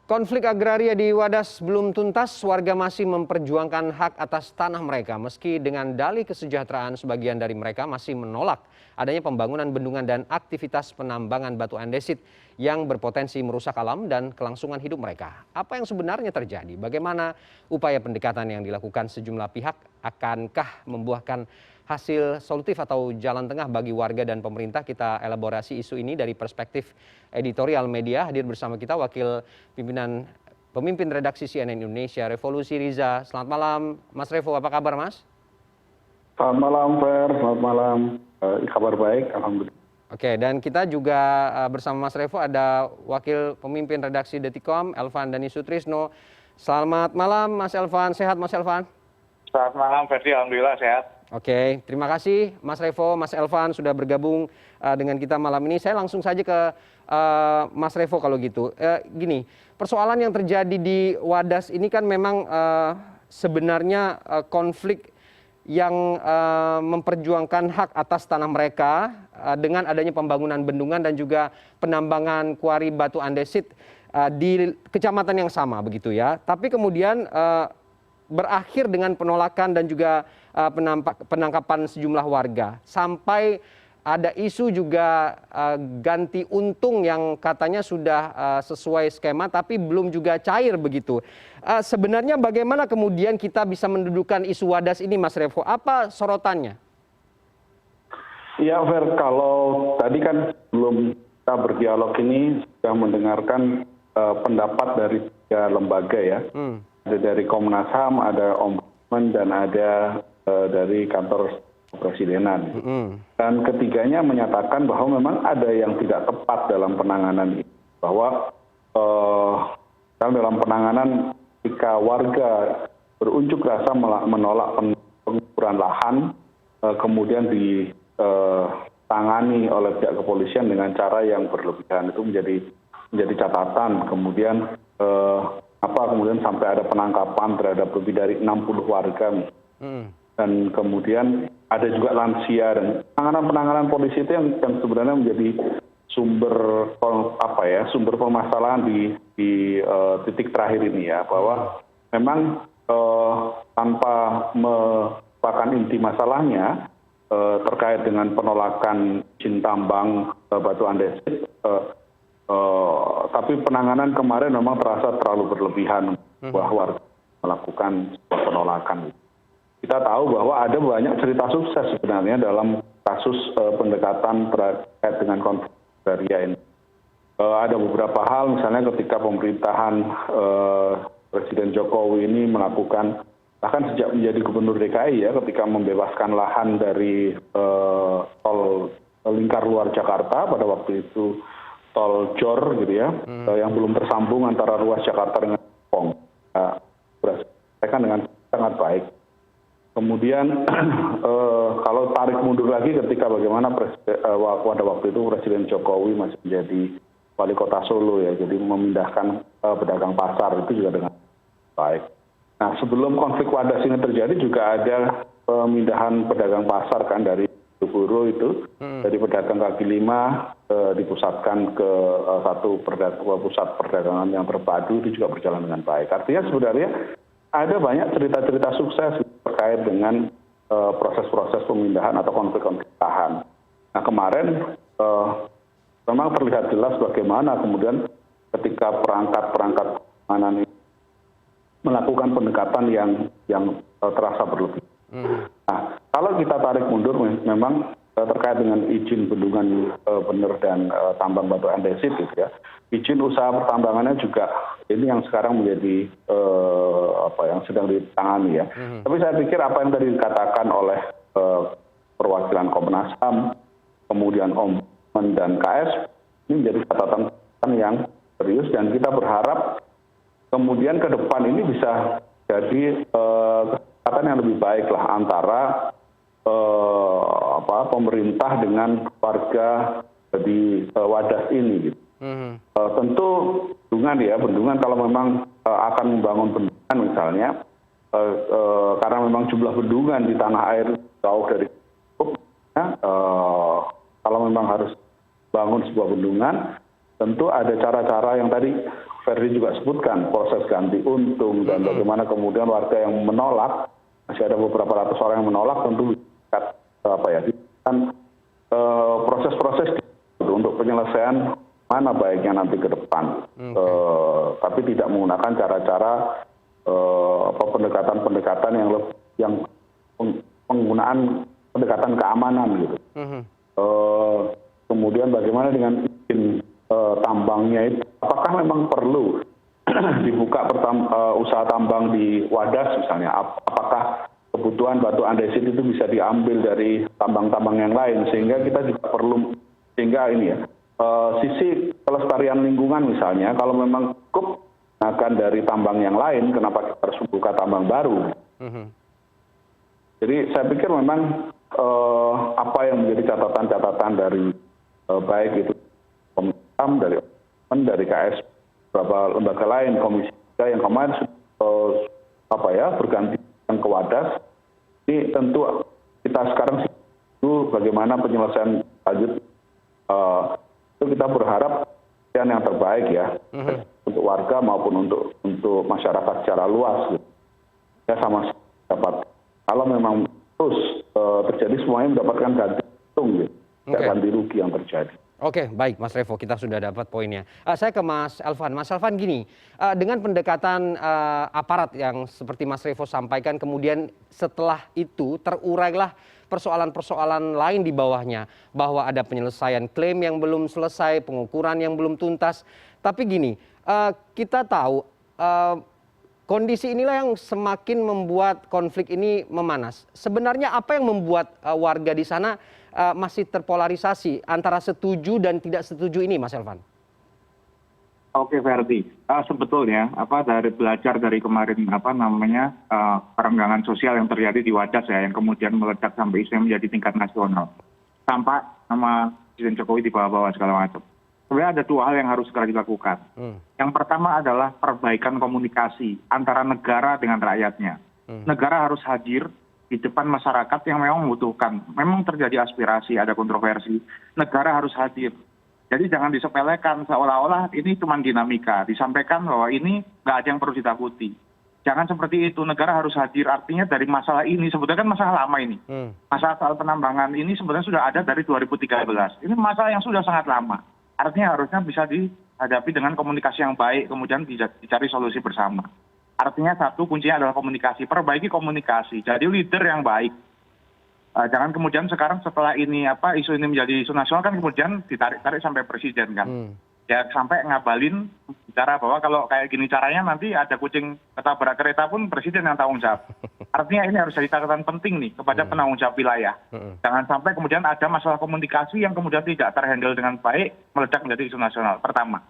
Konflik agraria di Wadas belum tuntas, warga masih memperjuangkan hak atas tanah mereka. Meski dengan dalih kesejahteraan, sebagian dari mereka masih menolak adanya pembangunan bendungan dan aktivitas penambangan batu andesit yang berpotensi merusak alam dan kelangsungan hidup mereka. Apa yang sebenarnya terjadi? Bagaimana upaya pendekatan yang dilakukan sejumlah pihak? Akankah membuahkan hasil solutif atau jalan tengah bagi warga dan pemerintah? Kita elaborasi isu ini dari perspektif editorial media. Hadir bersama kita Wakil Pemimpin Redaksi CNN Indonesia, Revolusi Riza. Selamat malam, Mas Revo. Apa kabar, Mas? Selamat malam, Fer. Selamat malam. Kabar baik, alhamdulillah. Oke, dan kita juga bersama Mas Revo ada Wakil Pemimpin Redaksi Detikom, Elvan Dhani Sutrisno. Selamat malam, Mas Elvan. Sehat, Mas Elvan? Selamat malam, Ferdi. Alhamdulillah sehat. Oke, terima kasih Mas Revo, Mas Elvan sudah bergabung dengan kita malam ini. Saya langsung saja ke Mas Revo kalau gitu. Gini, persoalan yang terjadi di Wadas ini kan memang sebenarnya konflik yang memperjuangkan hak atas tanah mereka dengan adanya pembangunan bendungan dan juga penambangan kuari batu andesit di kecamatan yang sama begitu ya. Tapi kemudian berakhir dengan penolakan dan juga penangkapan sejumlah warga. Sampai ada isu juga ganti untung yang katanya sudah sesuai skema tapi belum juga cair begitu. Sebenarnya bagaimana kemudian kita bisa mendudukan isu Wadas ini, Mas Revo? Apa sorotannya? Ya, Fer, kalau tadi kan sebelum kita berdialog ini sudah mendengarkan pendapat dari tiga lembaga ya. Ada dari Komnas HAM, ada Ombudsman, dan ada dari kantor kepresidenan. Dan ketiganya menyatakan bahwa memang ada yang tidak tepat dalam penanganan ini. Bahwa dalam penanganan ketika warga berunjuk rasa menolak pengukuran lahan, kemudian ditangani oleh pihak kepolisian dengan cara yang berlebihan, itu menjadi catatan. Kemudian kemudian sampai ada penangkapan terhadap lebih dari 60 warga. Dan kemudian ada juga lansia, dan penanganan polisi itu yang sebenarnya menjadi sumber permasalahan di titik terakhir ini ya, bahwa memang tanpa melupakan inti masalahnya terkait dengan penolakan izin tambang batu andesit, tapi penanganan kemarin memang terasa terlalu berlebihan bahwa warga melakukan penolakan. Kita tahu bahwa ada banyak cerita sukses sebenarnya dalam kasus pendekatan terkait dengan konflik agraria ini. Ada beberapa hal, misalnya ketika pemerintahan Presiden Jokowi ini melakukan, bahkan sejak menjadi Gubernur DKI ya, ketika membebaskan lahan dari tol lingkar luar Jakarta, pada waktu itu tol Jor gitu ya, yang belum tersambung antara ruas Jakarta dengan Hongkong. Berhasilkan dengan sangat baik. Kemudian kalau tarik mundur lagi ketika bagaimana pada waktu itu Presiden Jokowi masih menjadi wali kota Solo ya, jadi memindahkan pedagang pasar itu juga dengan baik. Nah, sebelum konflik Wadas ini terjadi juga ada pemindahan pedagang pasar kan dari Buru itu, dari pedagang kaki lima dipusatkan ke satu pusat perdagangan yang terpadu, itu juga berjalan dengan baik. Artinya sebenarnya ada banyak cerita-cerita sukses terkait dengan proses-proses pemindahan atau konflik-konflik lahan. Nah, kemarin memang terlihat jelas bagaimana kemudian ketika perangkat keamanan ini melakukan pendekatan yang terasa berlebih. Nah, kalau kita tarik mundur memang terkait dengan izin bendungan bener dan tambang batu andesit gitu ya. Izin usaha pertambangannya juga ini yang sekarang menjadi yang sedang ditangani ya. Tapi saya pikir apa yang tadi dikatakan oleh perwakilan Komnas HAM, kemudian Ombudsman dan KS, ini menjadi catatan yang serius, dan kita berharap kemudian ke depan ini bisa jadi kesempatan yang lebih baik lah antara pemerintah dengan warga di Wadas ini gitu. Tentu bendungan kalau memang akan membangun bendungan misalnya, karena memang jumlah bendungan di tanah air jauh dari cukup, kalau memang harus bangun sebuah bendungan, tentu ada cara-cara yang tadi Ferdi juga sebutkan proses ganti untung dan bagaimana kemudian warga yang menolak, masih ada beberapa ratus orang yang menolak, tentu kan proses-proses untuk penyelesaian mana baiknya nanti ke depan, tapi tidak menggunakan cara-cara pendekatan-pendekatan yang penggunaan pendekatan keamanan gitu. Kemudian bagaimana dengan izin tambangnya itu, apakah memang perlu dibuka usaha tambang di Wadas misalnya, apakah kebutuhan batu andesit itu bisa diambil dari tambang-tambang yang lain, sehingga kita juga perlu, sehingga ini ya, sisi kelestarian lingkungan misalnya, kalau memang cukup akan dari tambang yang lain, kenapa kita harus buka tambang baru? Jadi saya pikir memang apa yang menjadi catatan-catatan dari baik itu pemerintah, dari KS, beberapa lembaga lain, Komisi 3 yang kemarin berganti ke Wadas, ini tentu kita sekarang itu bagaimana penyelesaian lanjut, itu kita berharap yang terbaik ya, untuk warga maupun untuk masyarakat secara luas gitu. Ya sama dapat, kalau memang terus terjadi semuanya mendapatkan ganti untung gitu, tidak ganti rugi yang terjadi. Oke, baik Mas Revo, kita sudah dapat poinnya. Saya ke Mas Elvan. Mas Elvan gini, dengan pendekatan aparat yang seperti Mas Revo sampaikan, kemudian setelah itu terurailah persoalan-persoalan lain di bawahnya, bahwa ada penyelesaian klaim yang belum selesai, pengukuran yang belum tuntas. Tapi gini, kita tahu kondisi inilah yang semakin membuat konflik ini memanas. Sebenarnya apa yang membuat warga di sana masih terpolarisasi antara setuju dan tidak setuju ini, Mas Elvan? Oke, Ferdi. Sebetulnya dari belajar dari kemarin perenggangan sosial yang terjadi di Wadas ya, yang kemudian meledak sampai isunya menjadi tingkat nasional, tampak nama Presiden Jokowi di bawah-bawah segala macam. Sebenarnya ada dua hal yang harus segera dilakukan. Yang pertama adalah perbaikan komunikasi antara negara dengan rakyatnya. Negara harus hadir di depan masyarakat yang memang membutuhkan. Memang terjadi aspirasi, ada kontroversi. Negara harus hadir. Jadi jangan disepelekan seolah-olah ini cuma dinamika. Disampaikan bahwa ini nggak ada yang perlu ditakuti. Jangan seperti itu. Negara harus hadir. Artinya dari masalah ini, sebetulnya kan masalah lama ini. Masalah soal penambangan ini sebenarnya sudah ada dari 2013. Ini masalah yang sudah sangat lama. Artinya harusnya bisa dihadapi dengan komunikasi yang baik, kemudian dicari solusi bersama. Artinya satu, kuncinya adalah komunikasi. Perbaiki komunikasi. Jadi leader yang baik. Jangan kemudian sekarang setelah ini isu ini menjadi isu nasional kan kemudian ditarik-tarik sampai presiden kan. Ya sampai ngabalin bicara bahwa kalau kayak gini caranya nanti ada kucing ketabrak kereta pun presiden yang tanggung jawab. Artinya ini harus jadi catatan penting nih kepada penanggung jawab wilayah. Jangan sampai kemudian ada masalah komunikasi yang kemudian tidak terhandle dengan baik meledak menjadi isu nasional. Pertama.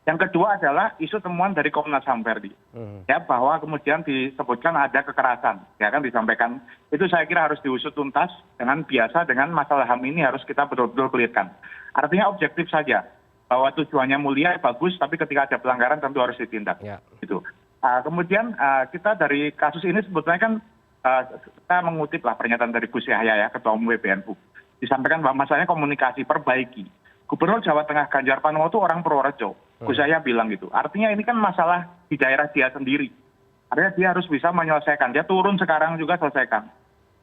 Yang kedua adalah isu temuan dari Komnas HAM, Ferdi. Ya, bahwa kemudian disebutkan ada kekerasan. Ya kan disampaikan. Itu saya kira harus diusut tuntas dengan masalah HAM ini harus kita betul-betul clearkan. Artinya objektif saja. Bahwa tujuannya mulia, bagus, tapi ketika ada pelanggaran tentu harus ditindak. Gitu. Kemudian kita dari kasus ini sebetulnya kan kita mengutip lah pernyataan dari Gus Yahya ya, Ketua Umum WBNU. Disampaikan bahwa masalahnya komunikasi, perbaiki. Gubernur Jawa Tengah Ganjar Pranowo itu orang Purworejo. Gus Yahya bilang gitu. Artinya ini kan masalah di daerah dia sendiri. Artinya dia harus bisa menyelesaikan. Dia turun sekarang juga selesaikan.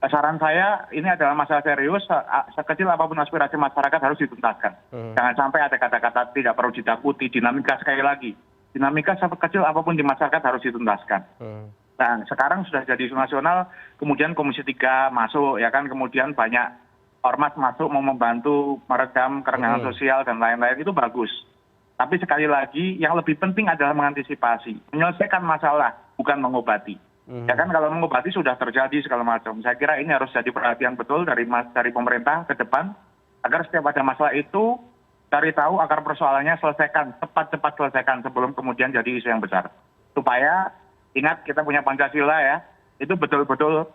Saran saya ini adalah masalah serius, sekecil apapun aspirasi masyarakat harus dituntaskan. Jangan sampai ada kata-kata tidak perlu ditakuti, dinamika sekali lagi. Dinamika sekecil apapun di masyarakat harus dituntaskan. Nah sekarang sudah jadi isu nasional, kemudian Komisi 3 masuk, ya kan, kemudian banyak ormas masuk mau membantu meredam kerenggangan sosial dan lain-lain, itu bagus. Tapi sekali lagi yang lebih penting adalah mengantisipasi, menyelesaikan masalah, bukan mengobati. Ya kan kalau mengobati sudah terjadi segala macam. Saya kira ini harus jadi perhatian betul dari pemerintah ke depan agar setiap ada masalah itu cari tahu akar persoalannya, selesaikan, cepat-cepat selesaikan sebelum kemudian jadi isu yang besar. Supaya ingat kita punya Pancasila ya, itu betul-betul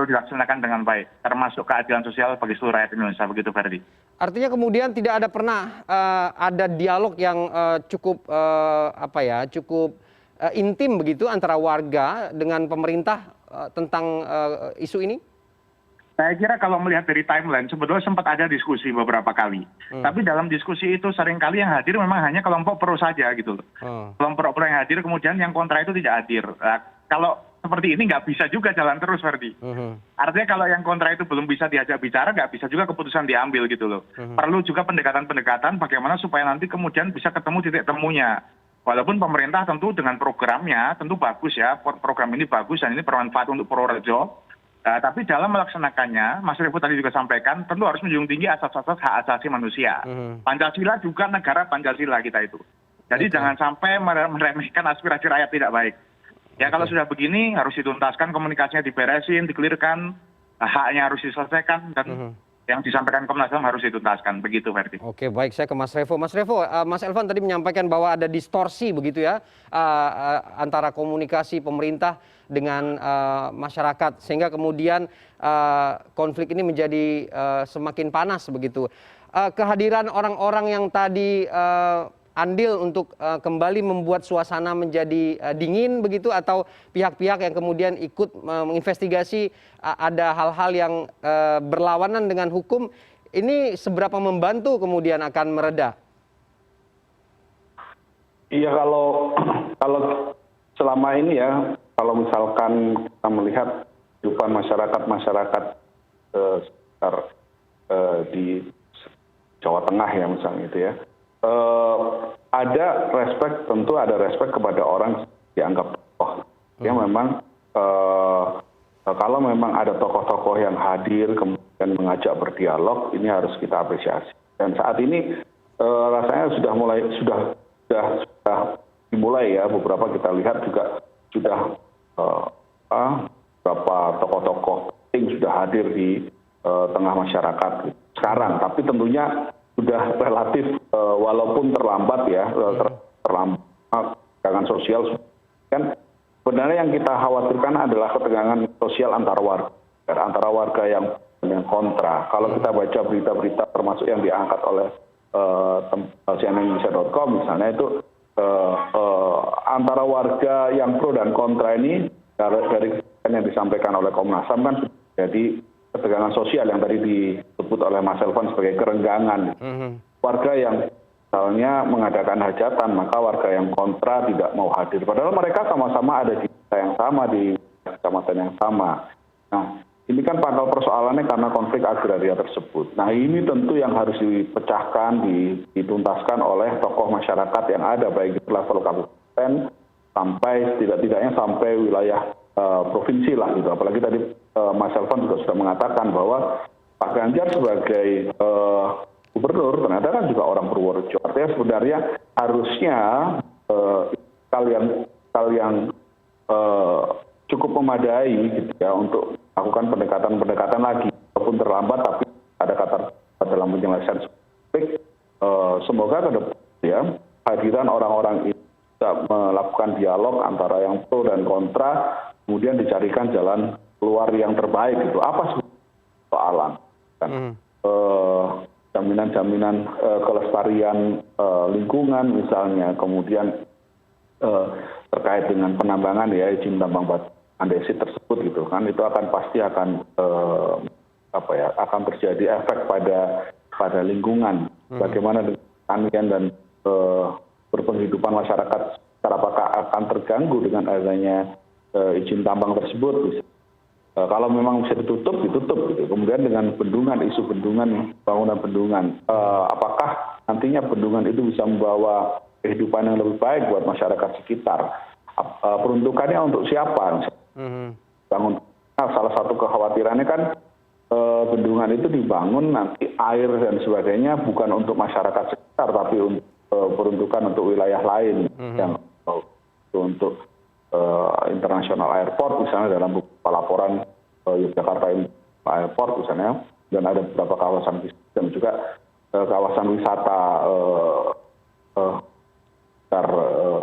dilaksanakan dengan baik, termasuk keadilan sosial bagi seluruh rakyat Indonesia, begitu Ferdi. Artinya kemudian tidak ada pernah ada dialog yang cukup intim begitu antara warga dengan pemerintah tentang isu ini? Saya kira kalau melihat dari timeline, sebetulnya sempat ada diskusi beberapa kali. Tapi dalam diskusi itu seringkali yang hadir memang hanya kelompok pro saja gitu loh. Kelompok pro yang hadir, kemudian yang kontra itu tidak hadir. Nah, kalau seperti ini nggak bisa juga jalan terus, Ferdi. Artinya kalau yang kontra itu belum bisa diajak bicara, nggak bisa juga keputusan diambil gitu loh. Perlu juga pendekatan-pendekatan bagaimana supaya nanti kemudian bisa ketemu titik temunya. Walaupun pemerintah tentu dengan programnya tentu bagus ya, program ini bagus dan ini bermanfaat untuk Purworejo. Tapi dalam melaksanakannya, Mas Revo tadi juga sampaikan, tentu harus menjunjung tinggi asas-asas hak asasi manusia. Pancasila juga negara Pancasila kita itu. Jadi jangan sampai meremehkan aspirasi rakyat tidak baik. Ya kalau sudah begini harus dituntaskan, komunikasinya diberesin, dikelirkan, haknya harus diselesaikan, dan yang disampaikan Komnas HAM harus dituntaskan. Begitu, Ferdi. Oke, baik, saya ke Mas Revo. Mas Revo, Mas Elvan tadi menyampaikan bahwa ada distorsi begitu ya antara komunikasi pemerintah dengan masyarakat, sehingga kemudian konflik ini menjadi semakin panas begitu. Kehadiran orang-orang yang tadi andil untuk kembali membuat suasana menjadi dingin begitu, atau pihak-pihak yang kemudian ikut menginvestigasi ada hal-hal yang berlawanan dengan hukum, ini seberapa membantu kemudian akan mereda? Iya, kalau selama ini ya, kalau misalkan kita melihat kehidupan masyarakat sekitar di Jawa Tengah ya misalnya itu ya, ada respect, tentu ada respect kepada orang dianggap tokoh. Ya memang kalau memang ada tokoh-tokoh yang hadir kemudian mengajak berdialog, ini harus kita apresiasi. Dan saat ini rasanya sudah dimulai ya, beberapa kita lihat juga sudah beberapa tokoh-tokoh penting sudah hadir di tengah masyarakat sekarang. Tapi tentunya sudah relatif walaupun terlambat ya, terlambat ketegangan sosial kan. Sebenarnya yang kita khawatirkan adalah ketegangan sosial antara warga yang kontra. Kalau kita baca berita-berita termasuk yang diangkat oleh cnnindonesia.com misalnya, itu antara warga yang pro dan kontra ini dari yang disampaikan oleh Komnas HAM kan jadi ketegangan sosial yang tadi disebut oleh Mas Elvan sebagai kerenggangan. Warga yang misalnya mengadakan hajatan, maka warga yang kontra tidak mau hadir. Padahal mereka sama-sama ada di desa yang sama, di kecamatan yang sama. Nah, ini kan pangkal persoalannya karena konflik agraria tersebut. Nah, ini tentu yang harus dipecahkan, dituntaskan oleh tokoh masyarakat yang ada, baik di level kabupaten sampai tidak-tidaknya sampai wilayah provinsi lah gitu. Apalagi tadi Mas Elvan juga sudah mengatakan bahwa Pak Ganjar sebagai gubernur ternyata kan juga orang Purworejo. Artinya sebenarnya harusnya kalian cukup memadai gitu ya untuk melakukan pendekatan lagi, walaupun terlambat tapi ada kata dalam penyelesaian konflik. Semoga ke depan ya hadiran orang-orang ini bisa melakukan dialog antara yang pro dan kontra, kemudian dicarikan jalan keluar yang terbaik gitu. Apa soalan kan? Jaminan-jaminan kelestarian lingkungan misalnya, kemudian terkait dengan penambangan ya, izin tambang batu andesit tersebut gitu kan, itu akan pasti akan akan terjadi efek pada lingkungan. Bagaimana dengan pertanian dan berpenghidupan masyarakat, apakah akan terganggu dengan adanya izin tambang tersebut? Kalau memang bisa ditutup gitu. Kemudian dengan bendungan, isu bendungan, bangunan bendungan, apakah nantinya bendungan itu bisa membawa kehidupan yang lebih baik buat masyarakat sekitar? Peruntukannya untuk siapa? Bangun. Nah, salah satu kekhawatirannya kan bendungan itu dibangun nanti air dan sebagainya bukan untuk masyarakat sekitar, tapi peruntukan untuk wilayah lain yang untuk international airport misalnya, dalam beberapa laporan Yogyakarta Airport misalnya, dan ada beberapa kawasan wisata dan juga kawasan wisata sekitar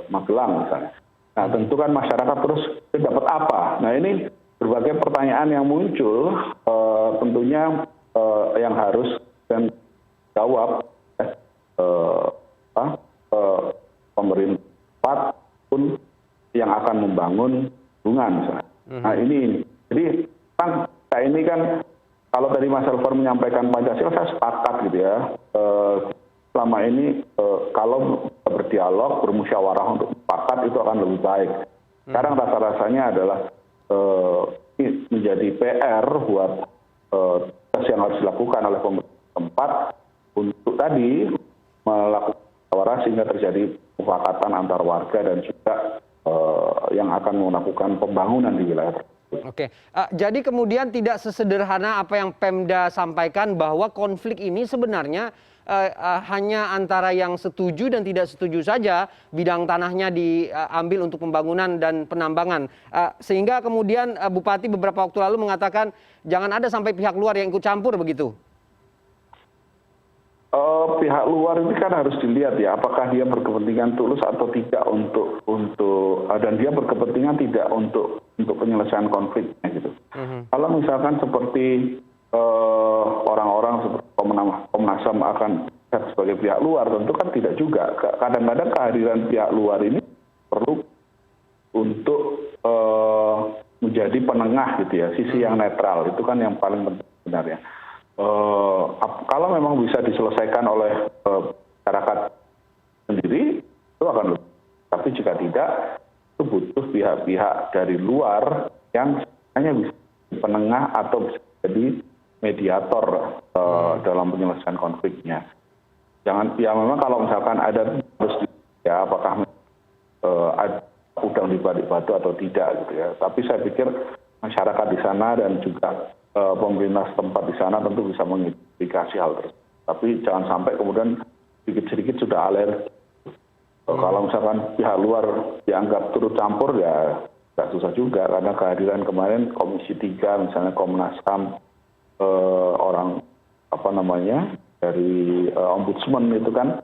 Magelang misalnya. Nah, tentu kan masyarakat terus dapat apa? Nah, ini berbagai pertanyaan yang muncul, tentunya yang harus dan jawab pemerintah pun yang akan membangun bendungan misalnya. Nah, ini jadi kan ini kan kalau tadi Mas Elvan menyampaikan Pancasila, saya sepakat gitu ya. Selama ini kalau berdialog, bermusyawarah untuk sepakat itu akan lebih baik. Sekarang rasa-rasanya adalah ini menjadi PR buat tugas yang harus dilakukan oleh pemerintah tempat untuk tadi melakukan musyawarah sehingga terjadi kesepakatan antar warga dan juga yang akan melakukan pembangunan di wilayah tersebut. Oke, jadi kemudian tidak sesederhana apa yang Pemda sampaikan bahwa konflik ini sebenarnya hanya antara yang setuju dan tidak setuju saja bidang tanahnya diambil untuk pembangunan dan penambangan. Sehingga kemudian Bupati beberapa waktu lalu mengatakan jangan ada sampai pihak luar yang ikut campur begitu. Pihak luar ini kan harus dilihat ya, apakah dia berkepentingan tulus atau tidak untuk dan dia berkepentingan tidak untuk penyelesaian konfliknya gitu. Kalau misalkan seperti orang-orang seperti Komnas HAM akan sebagai pihak luar, tentu kan tidak juga. Kadang-kadang kehadiran pihak luar ini perlu untuk menjadi penengah gitu ya, sisi yang netral itu kan yang paling penting sebenarnya. Kalau memang bisa diselesaikan oleh masyarakat sendiri itu akan lebih, tapi jika tidak itu butuh pihak-pihak dari luar yang hanya bisa jadi penengah atau bisa jadi mediator dalam penyelesaian konfliknya. Jangan ya, memang kalau misalkan ada harus ya apakah ada udang di balik batu atau tidak gitu ya. Tapi saya pikir masyarakat di sana dan juga pemerintah setempat di sana tentu bisa mengidentifikasi hal tersebut. Tapi jangan sampai kemudian sedikit-sedikit sudah alergi. Kalau misalkan pihak luar dianggap turut campur ya nggak susah juga, karena kehadiran kemarin Komisi 3 misalnya Komnas HAM, orang dari Ombudsman itu kan,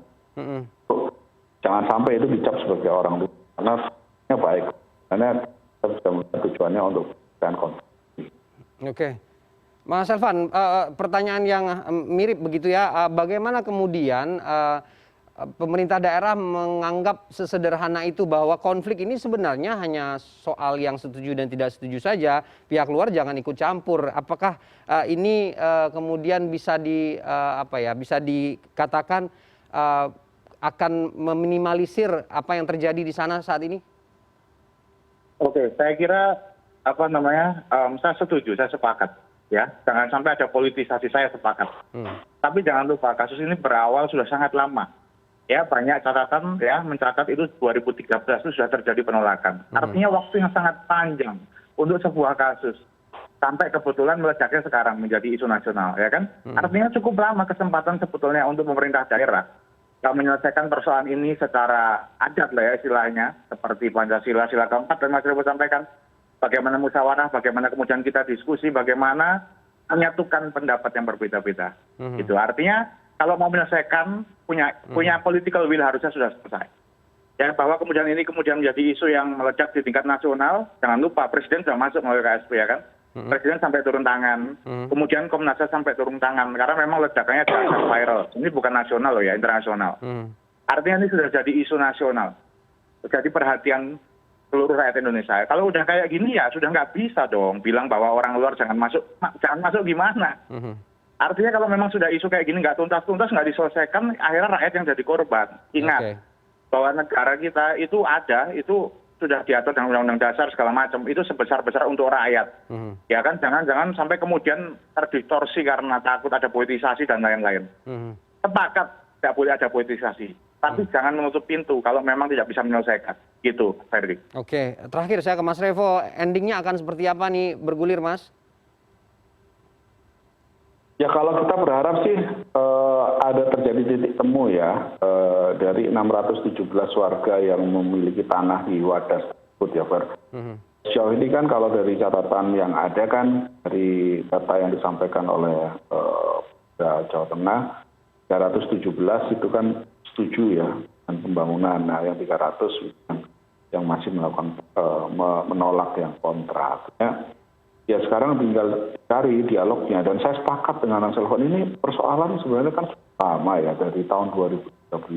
jangan sampai itu dicap sebagai orang itu, karena baik, karena kita bisa melihat tujuannya untuk menyelesaikan konflik. Oke. Mas Elvan, pertanyaan yang mirip begitu ya, bagaimana kemudian pemerintah daerah menganggap sesederhana itu bahwa konflik ini sebenarnya hanya soal yang setuju dan tidak setuju saja, pihak luar jangan ikut campur. Apakah ini kemudian bisa bisa dikatakan akan meminimalisir apa yang terjadi di sana saat ini? Oke, saya kira saya setuju, saya sepakat. Ya, jangan sampai ada politisasi, saya sepakat. Tapi jangan lupa kasus ini berawal sudah sangat lama. Ya, banyak catatan ya mencatat itu 2013 itu sudah terjadi penolakan. Artinya waktu yang sangat panjang untuk sebuah kasus. Sampai kebetulan meledaknya sekarang menjadi isu nasional, ya kan? Artinya cukup lama kesempatan sebetulnya untuk pemerintah daerah yang menyelesaikan persoalan ini secara adat lah ya istilahnya, seperti Pancasila, sila keempat dan Mas Revo sampaikan. Bagaimana musyawarah, bagaimana kemudian kita diskusi, bagaimana menyatukan pendapat yang berbeda-beda. Itu artinya kalau mau menyelesaikan punya political will harusnya sudah selesai. Ya, bahwa kemudian ini menjadi isu yang meledak di tingkat nasional, jangan lupa Presiden sudah masuk melalui KSP ya kan. Presiden sampai turun tangan, kemudian Komnas HAM sampai turun tangan, karena memang ledakannya sangat viral. Ini bukan nasional loh ya, internasional. Artinya ini sudah jadi isu nasional, jadi perhatian seluruh rakyat Indonesia. Kalau udah kayak gini ya sudah nggak bisa dong bilang bahwa orang luar jangan masuk gimana? Artinya kalau memang sudah isu kayak gini nggak tuntas-tuntas, nggak diselesaikan, akhirnya rakyat yang jadi korban. Ingat bahwa negara kita itu sudah diatur dengan undang-undang dasar segala macam, itu sebesar-besar untuk rakyat. Ya kan, jangan sampai kemudian terdistorsi karena takut ada politisasi dan lain-lain. Sepakat tidak boleh ada politisasi, tapi jangan menutup pintu kalau memang tidak bisa menyelesaikan. Gitu, Ferdi. Oke, terakhir saya ke Mas Revo, endingnya akan seperti apa nih bergulir, Mas? Ya kalau kita berharap sih ada terjadi titik temu ya dari 617 warga yang memiliki tanah di Wadas tersebut ya, Fer. Sejauh ini kan kalau dari catatan yang ada kan dari data yang disampaikan oleh Jawa Tengah, 317 itu kan setuju ya dengan pembangunan. Nah, yang 300 yang masih melakukan menolak yang kontra. Ya sekarang tinggal cari dialognya, dan saya sepakat dengan Mas Elvan, ini persoalan sebenarnya kan sama ya dari tahun 2013.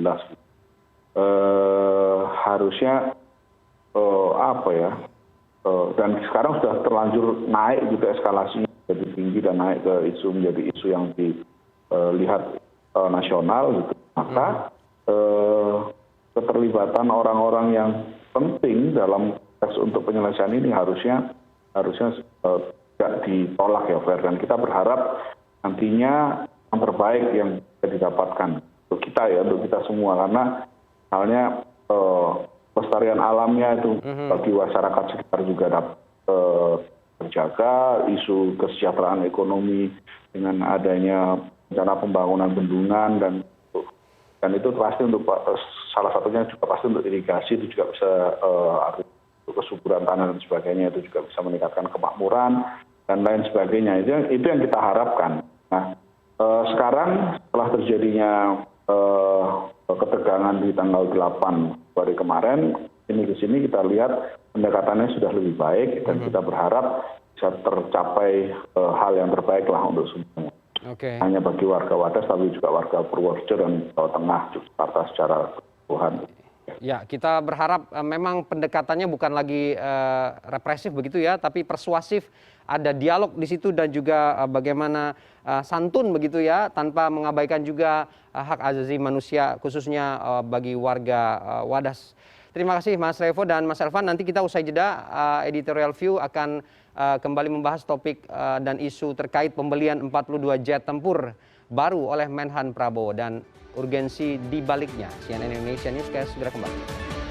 Harusnya dan sekarang sudah terlanjur naik gitu eskalasinya jadi tinggi dan naik ke isu menjadi isu yang dilihat nasional gitu, maka keterlibatan orang-orang yang penting dalam proses untuk penyelesaian ini harusnya tidak ditolak ya Fer, dan kita berharap nantinya yang terbaik yang bisa didapatkan untuk kita ya, untuk kita semua, karena misalnya pelestarian alamnya itu bagi masyarakat sekitar juga dapat terjaga, isu kesejahteraan ekonomi dengan adanya rencana pembangunan bendungan dan itu pasti untuk salah satunya juga pasti untuk irigasi itu juga bisa untuk kesuburan tanah dan sebagainya itu juga bisa meningkatkan kemakmuran dan lain sebagainya. Itu yang kita harapkan. Nah, sekarang setelah terjadinya ketegangan di tanggal 8 Februari kemarin, ini ke sini kita lihat pendekatannya sudah lebih baik dan kita berharap bisa tercapai hal yang terbaik lah untuk semuanya. Hanya bagi warga Wadas tapi juga warga Purworejo dan Jawa Tengah, Jakarta secara keseluruhan. Ya, kita berharap memang pendekatannya bukan lagi represif begitu ya, tapi persuasif, ada dialog di situ dan juga bagaimana santun begitu ya, tanpa mengabaikan juga hak asasi manusia khususnya bagi warga Wadas. Terima kasih Mas Revo dan Mas Elvan. Nanti kita usai jeda editorial view akan kembali membahas topik dan isu terkait pembelian 42 jet tempur baru oleh Menhan Prabowo dan urgensi di baliknya. CNN Indonesia Newscast segera kembali.